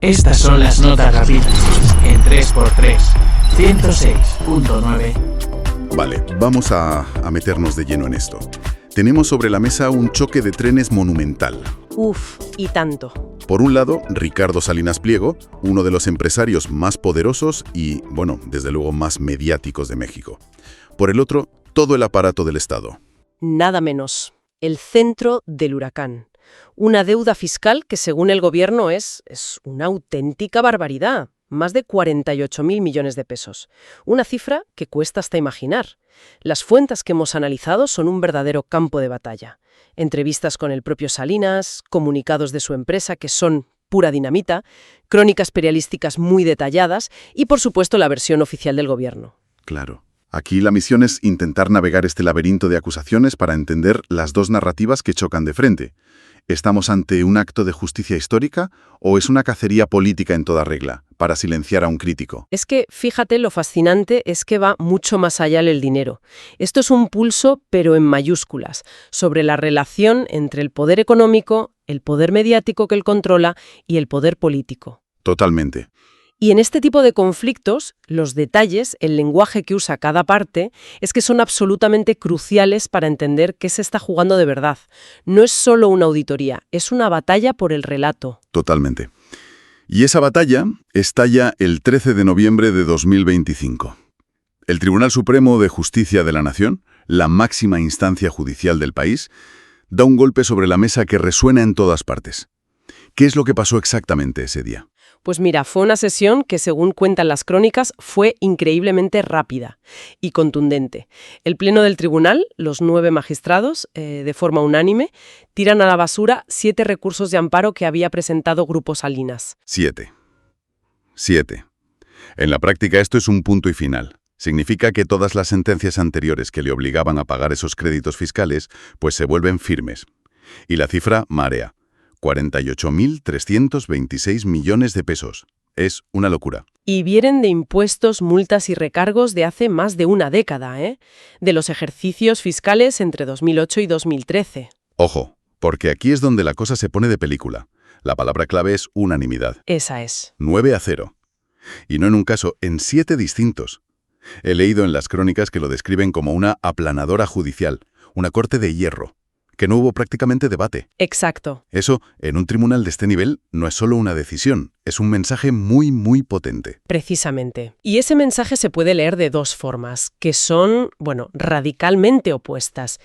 Estas son las notas rápidas en 3x3, 106.9. Vale, vamos a meternos de lleno en esto. Tenemos sobre la mesa un choque de trenes monumental. Uf, y tanto. Por un lado, Ricardo Salinas Pliego, uno de los empresarios más poderosos y, bueno, desde luego más mediáticos de México. Por el otro, todo el aparato del Estado. Nada menos. El centro del huracán. Una deuda fiscal que, según el gobierno, es una auténtica barbaridad. Más de 48.000 millones de pesos. Una cifra que cuesta hasta imaginar. Las fuentes que hemos analizado son un verdadero campo de batalla. Entrevistas con el propio Salinas, comunicados de su empresa que son pura dinamita, crónicas periodísticas muy detalladas y, por supuesto, la versión oficial del gobierno. Claro. Aquí la misión es intentar navegar este laberinto de acusaciones para entender las dos narrativas que chocan de frente. ¿Estamos ante un acto de justicia histórica o es una cacería política en toda regla, para silenciar a un crítico? Es que, fíjate, lo fascinante es que va mucho más allá del dinero. Esto es un pulso, pero en mayúsculas, sobre la relación entre el poder económico, el poder mediático que él controla y el poder político. Totalmente. Y en este tipo de conflictos, los detalles, el lenguaje que usa cada parte, es que son absolutamente cruciales para entender qué se está jugando de verdad. No es solo una auditoría, es una batalla por el relato. Totalmente. Y esa batalla estalla el 13 de noviembre de 2025. El Tribunal Supremo de Justicia de la Nación, la máxima instancia judicial del país, da un golpe sobre la mesa que resuena en todas partes. ¿Qué es lo que pasó exactamente ese día? Pues mira, fue una sesión que, según cuentan las crónicas, fue increíblemente rápida y contundente. El pleno del tribunal, los 9 magistrados, de forma unánime, tiran a la basura 7 recursos de amparo que había presentado Grupo Salinas. 7. En la práctica esto es un punto y final. Significa que todas las sentencias anteriores que le obligaban a pagar esos créditos fiscales, pues se vuelven firmes. Y la cifra marea. 48.326 millones de pesos. Es una locura. Y vienen de impuestos, multas y recargos de hace más de una década, de los ejercicios fiscales entre 2008 y 2013. Ojo, porque aquí es donde la cosa se pone de película. La palabra clave es unanimidad. Esa es. 9-0. Y no en un caso, en 7 distintos. He leído en las crónicas que lo describen como una aplanadora judicial, una corte de hierro, que no hubo prácticamente debate. Exacto. Eso, en un tribunal de este nivel, no es solo una decisión, es un mensaje muy, muy potente. Precisamente. Y ese mensaje se puede leer de 2 formas, que son, radicalmente opuestas.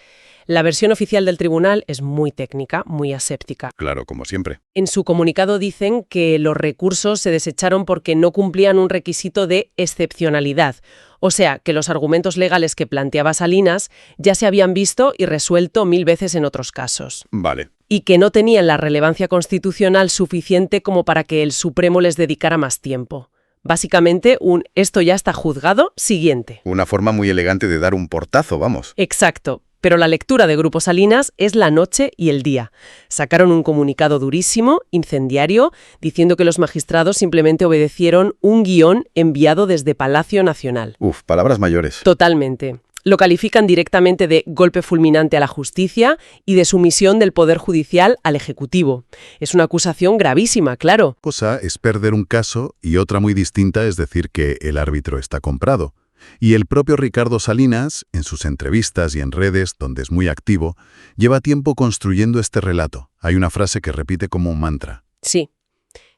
La versión oficial del tribunal es muy técnica, muy aséptica. Claro, como siempre. En su comunicado dicen que los recursos se desecharon porque no cumplían un requisito de excepcionalidad. O sea, que los argumentos legales que planteaba Salinas ya se habían visto y resuelto 1000 veces en otros casos. Vale. Y que no tenían la relevancia constitucional suficiente como para que el Supremo les dedicara más tiempo. Básicamente, esto ya está juzgado siguiente. Una forma muy elegante de dar un portazo, vamos. Exacto. Pero la lectura de Grupo Salinas es la noche y el día. Sacaron un comunicado durísimo, incendiario, diciendo que los magistrados simplemente obedecieron un guión enviado desde Palacio Nacional. Uf, palabras mayores. Totalmente. Lo califican directamente de golpe fulminante a la justicia y de sumisión del Poder Judicial al Ejecutivo. Es una acusación gravísima, claro. Cosa es perder un caso y otra muy distinta es decir que el árbitro está comprado. Y el propio Ricardo Salinas, en sus entrevistas y en redes, donde es muy activo, lleva tiempo construyendo este relato. Hay una frase que repite como un mantra. Sí,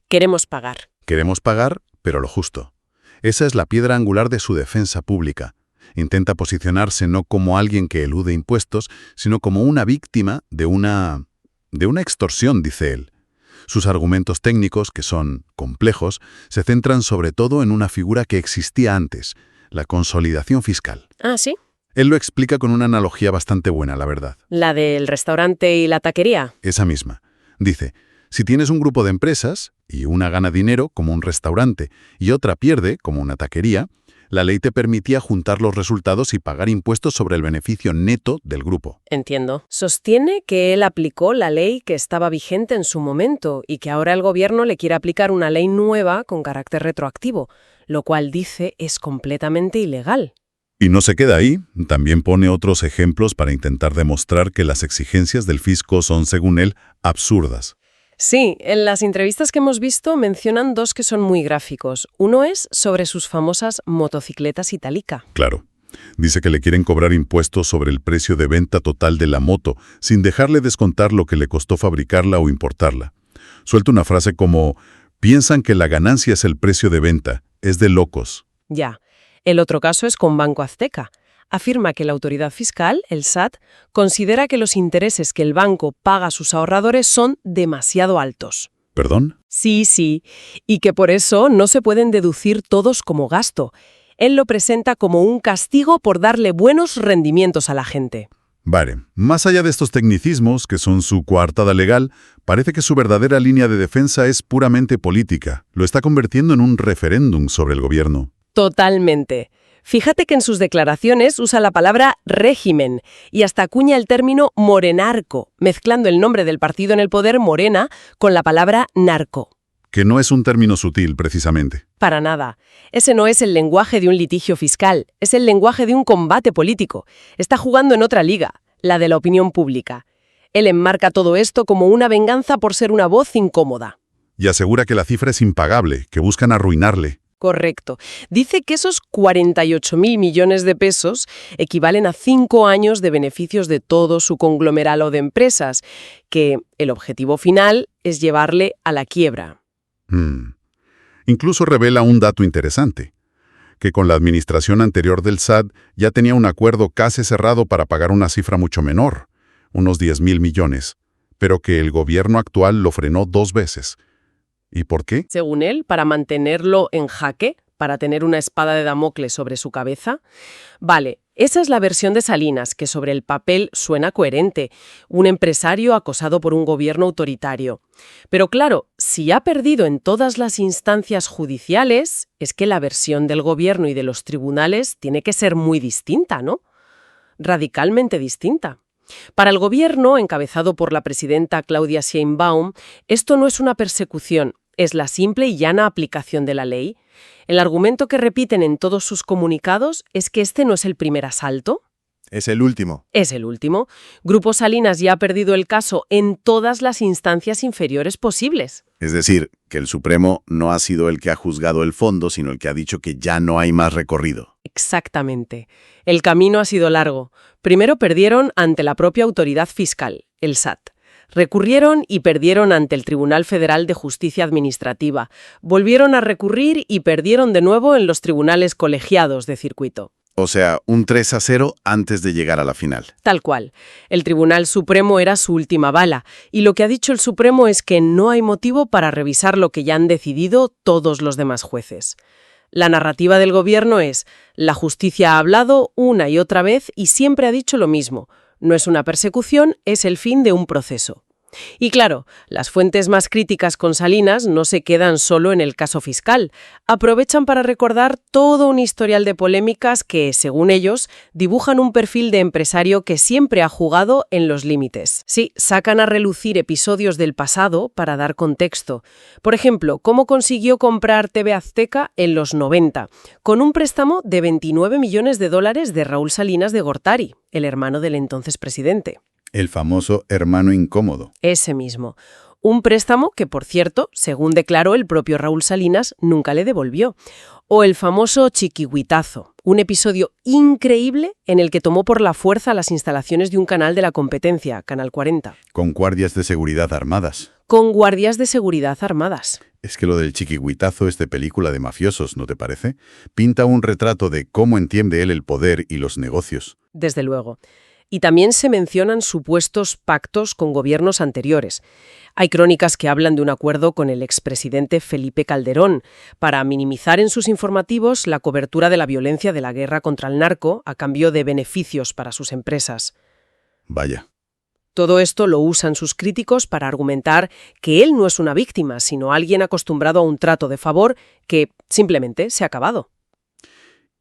queremos pagar. Queremos pagar, pero lo justo. Esa es la piedra angular de su defensa pública. Intenta posicionarse no como alguien que elude impuestos, sino como una víctima de una extorsión, dice él. Sus argumentos técnicos, que son complejos, se centran sobre todo en una figura que existía antes, la consolidación fiscal. Ah, ¿sí? Él lo explica con una analogía bastante buena, la verdad. ¿La del restaurante y la taquería? Esa misma. Dice, si tienes un grupo de empresas y una gana dinero, como un restaurante, y otra pierde, como una taquería, la ley te permitía juntar los resultados y pagar impuestos sobre el beneficio neto del grupo. Entiendo. Sostiene que él aplicó la ley que estaba vigente en su momento y que ahora el gobierno le quiere aplicar una ley nueva con carácter retroactivo, lo cual dice es completamente ilegal. Y no se queda ahí, también pone otros ejemplos para intentar demostrar que las exigencias del fisco son, según él, absurdas. Sí, en las entrevistas que hemos visto mencionan dos que son muy gráficos. Uno es sobre sus famosas motocicletas Italika. Claro. Dice que le quieren cobrar impuestos sobre el precio de venta total de la moto, sin dejarle descontar lo que le costó fabricarla o importarla. Suelta una frase como, piensan que la ganancia es el precio de venta, es de locos. Ya. El otro caso es con Banco Azteca. Afirma que la autoridad fiscal, el SAT, considera que los intereses que el banco paga a sus ahorradores son demasiado altos. ¿Perdón? Sí, y que por eso no se pueden deducir todos como gasto. Él lo presenta como un castigo por darle buenos rendimientos a la gente. Vale, más allá de estos tecnicismos, que son su coartada legal, parece que su verdadera línea de defensa es puramente política. Lo está convirtiendo en un referéndum sobre el gobierno. Totalmente. Fíjate que en sus declaraciones usa la palabra régimen y hasta acuña el término morenarco, mezclando el nombre del partido en el poder, Morena, con la palabra narco. Que no es un término sutil, precisamente. Para nada. Ese no es el lenguaje de un litigio fiscal, es el lenguaje de un combate político. Está jugando en otra liga, la de la opinión pública. Él enmarca todo esto como una venganza por ser una voz incómoda. Y asegura que la cifra es impagable, que buscan arruinarle. Correcto. Dice que esos 48.000 millones de pesos equivalen a 5 años de beneficios de todo su conglomerado de empresas, que el objetivo final es llevarle a la quiebra. Incluso revela un dato interesante, que con la administración anterior del SAT ya tenía un acuerdo casi cerrado para pagar una cifra mucho menor, unos 10.000 millones, pero que el gobierno actual lo frenó 2 veces. ¿Y por qué? Según él, para mantenerlo en jaque, para tener una espada de Damocles sobre su cabeza. Vale, esa es la versión de Salinas, que sobre el papel suena coherente, un empresario acosado por un gobierno autoritario. Pero claro, si ha perdido en todas las instancias judiciales, es que la versión del gobierno y de los tribunales tiene que ser muy distinta, ¿no? Radicalmente distinta. Para el gobierno, encabezado por la presidenta Claudia Sheinbaum, esto no es una persecución, es la simple y llana aplicación de la ley. El argumento que repiten en todos sus comunicados es que este no es el primer asalto. Es el último. Es el último. Grupo Salinas ya ha perdido el caso en todas las instancias inferiores posibles. Es decir, que el Supremo no ha sido el que ha juzgado el fondo, sino el que ha dicho que ya no hay más recorrido. Exactamente. El camino ha sido largo. Primero perdieron ante la propia autoridad fiscal, el SAT. Recurrieron y perdieron ante el Tribunal Federal de Justicia Administrativa. Volvieron a recurrir y perdieron de nuevo en los tribunales colegiados de circuito. O sea, un 3-0 antes de llegar a la final. Tal cual. El Tribunal Supremo era su última bala, y lo que ha dicho el Supremo es que no hay motivo para revisar lo que ya han decidido todos los demás jueces. La narrativa del gobierno es, la justicia ha hablado una y otra vez y siempre ha dicho lo mismo. No es una persecución, es el fin de un proceso. Y claro, las fuentes más críticas con Salinas no se quedan solo en el caso fiscal. Aprovechan para recordar todo un historial de polémicas que, según ellos, dibujan un perfil de empresario que siempre ha jugado en los límites. Sí, sacan a relucir episodios del pasado para dar contexto. Por ejemplo, cómo consiguió comprar TV Azteca en los 90, con un préstamo de $29 millones de Raúl Salinas de Gortari, el hermano del entonces presidente. El famoso hermano incómodo. Ese mismo. Un préstamo que, por cierto, según declaró el propio Raúl Salinas, nunca le devolvió. O el famoso chiquihuitazo, un episodio increíble en el que tomó por la fuerza las instalaciones de un canal de la competencia, Canal 40. Con guardias de seguridad armadas. Con guardias de seguridad armadas. Es que lo del chiquihuitazo es de película de mafiosos, ¿no te parece? Pinta un retrato de cómo entiende él el poder y los negocios. Desde luego. Y también se mencionan supuestos pactos con gobiernos anteriores. Hay crónicas que hablan de un acuerdo con el expresidente Felipe Calderón para minimizar en sus informativos la cobertura de la violencia de la guerra contra el narco a cambio de beneficios para sus empresas. Vaya. Todo esto lo usan sus críticos para argumentar que él no es una víctima, sino alguien acostumbrado a un trato de favor que simplemente se ha acabado.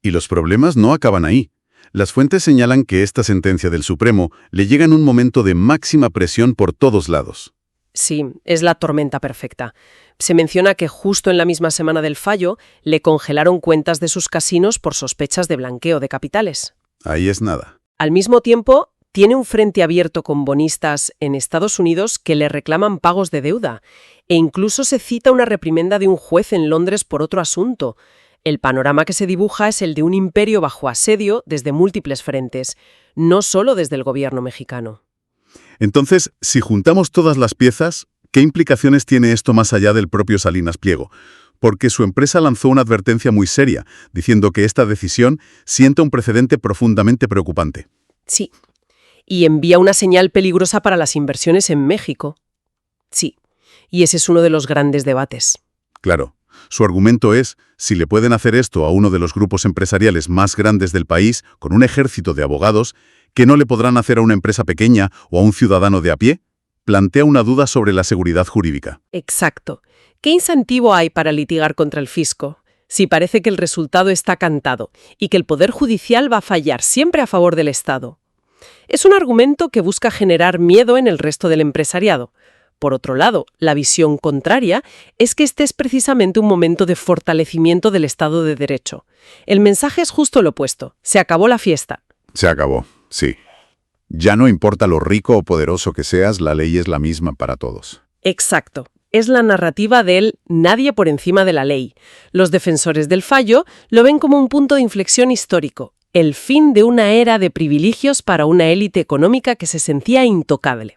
Y los problemas no acaban ahí. Las fuentes señalan que esta sentencia del Supremo le llega en un momento de máxima presión por todos lados. Sí, es la tormenta perfecta. Se menciona que justo en la misma semana del fallo le congelaron cuentas de sus casinos por sospechas de blanqueo de capitales. Ahí es nada. Al mismo tiempo, tiene un frente abierto con bonistas en Estados Unidos que le reclaman pagos de deuda, e incluso se cita una reprimenda de un juez en Londres por otro asunto. El panorama que se dibuja es el de un imperio bajo asedio desde múltiples frentes, no solo desde el gobierno mexicano. Entonces, si juntamos todas las piezas, ¿qué implicaciones tiene esto más allá del propio Salinas Pliego? Porque su empresa lanzó una advertencia muy seria, diciendo que esta decisión sienta un precedente profundamente preocupante. Sí. Y envía una señal peligrosa para las inversiones en México. Sí. Y ese es uno de los grandes debates. Claro. Su argumento es, si le pueden hacer esto a uno de los grupos empresariales más grandes del país, con un ejército de abogados, ¿qué no le podrán hacer a una empresa pequeña o a un ciudadano de a pie? Plantea una duda sobre la seguridad jurídica. Exacto. ¿Qué incentivo hay para litigar contra el fisco? Si parece que el resultado está cantado y que el Poder Judicial va a fallar siempre a favor del Estado. Es un argumento que busca generar miedo en el resto del empresariado. Por otro lado, la visión contraria es que este es precisamente un momento de fortalecimiento del Estado de Derecho. El mensaje es justo lo opuesto. Se acabó la fiesta. Se acabó, sí. Ya no importa lo rico o poderoso que seas, la ley es la misma para todos. Exacto. Es la narrativa del nadie por encima de la ley. Los defensores del fallo lo ven como un punto de inflexión histórico, el fin de una era de privilegios para una élite económica que se sentía intocable.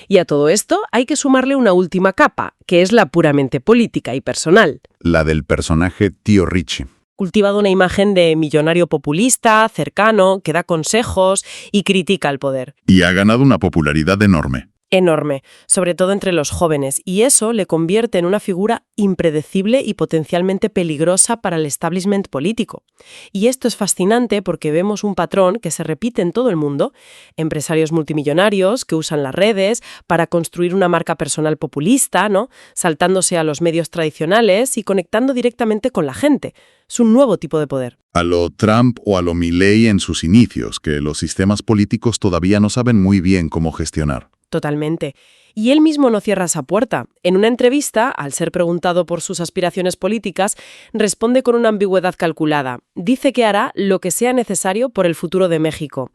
Y a todo esto hay que sumarle una última capa, que es la puramente política y personal. La del personaje Tío Richie. Cultivado una imagen de millonario populista, cercano, que da consejos y critica al poder. Y ha ganado una popularidad enorme. Enorme, sobre todo entre los jóvenes, y eso le convierte en una figura impredecible y potencialmente peligrosa para el establishment político. Y esto es fascinante porque vemos un patrón que se repite en todo el mundo: empresarios multimillonarios que usan las redes para construir una marca personal populista, ¿no? Saltándose a los medios tradicionales y conectando directamente con la gente. Es un nuevo tipo de poder. A lo Trump o a lo Milei en sus inicios, que los sistemas políticos todavía no saben muy bien cómo gestionar. Totalmente. Y él mismo no cierra esa puerta. En una entrevista, al ser preguntado por sus aspiraciones políticas, responde con una ambigüedad calculada. Dice que hará lo que sea necesario por el futuro de México.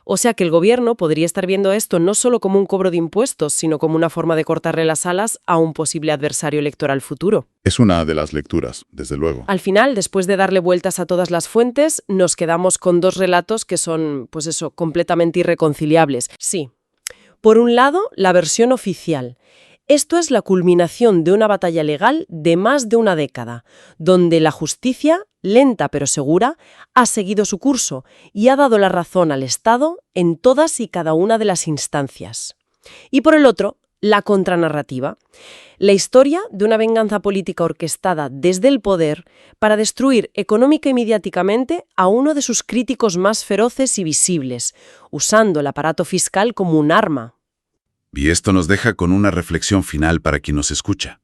O sea que el gobierno podría estar viendo esto no solo como un cobro de impuestos, sino como una forma de cortarle las alas a un posible adversario electoral futuro. Es una de las lecturas, desde luego. Al final, después de darle vueltas a todas las fuentes, nos quedamos con dos relatos que son, pues eso, completamente irreconciliables. Sí. Por un lado, la versión oficial. Esto es la culminación de una batalla legal de más de una década, donde la justicia, lenta pero segura, ha seguido su curso y ha dado la razón al Estado en todas y cada una de las instancias. Y por el otro, la contranarrativa. La historia de una venganza política orquestada desde el poder para destruir económica y mediáticamente a uno de sus críticos más feroces y visibles, usando el aparato fiscal como un arma. Y esto nos deja con una reflexión final para quien nos escucha.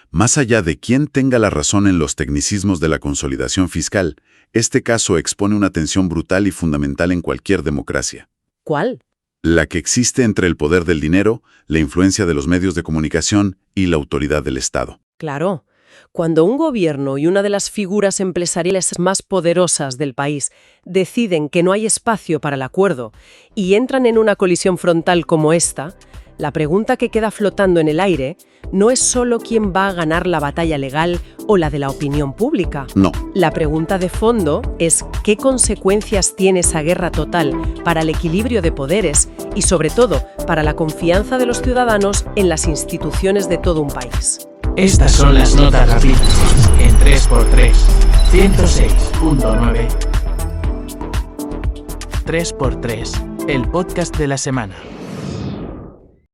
Más allá de quién tenga la razón en los tecnicismos de la consolidación fiscal, este caso expone una tensión brutal y fundamental en cualquier democracia. ¿Cuál? La que existe entre el poder del dinero, la influencia de los medios de comunicación y la autoridad del Estado. Claro. Cuando un gobierno y una de las figuras empresariales más poderosas del país deciden que no hay espacio para el acuerdo y entran en una colisión frontal como esta, la pregunta que queda flotando en el aire no es solo quién va a ganar la batalla legal o la de la opinión pública. No. La pregunta de fondo es qué consecuencias tiene esa guerra total para el equilibrio de poderes y, sobre todo, para la confianza de los ciudadanos en las instituciones de todo un país. Estas son las notas rápidas en 3x3, 106.9. 3x3, el podcast de la semana.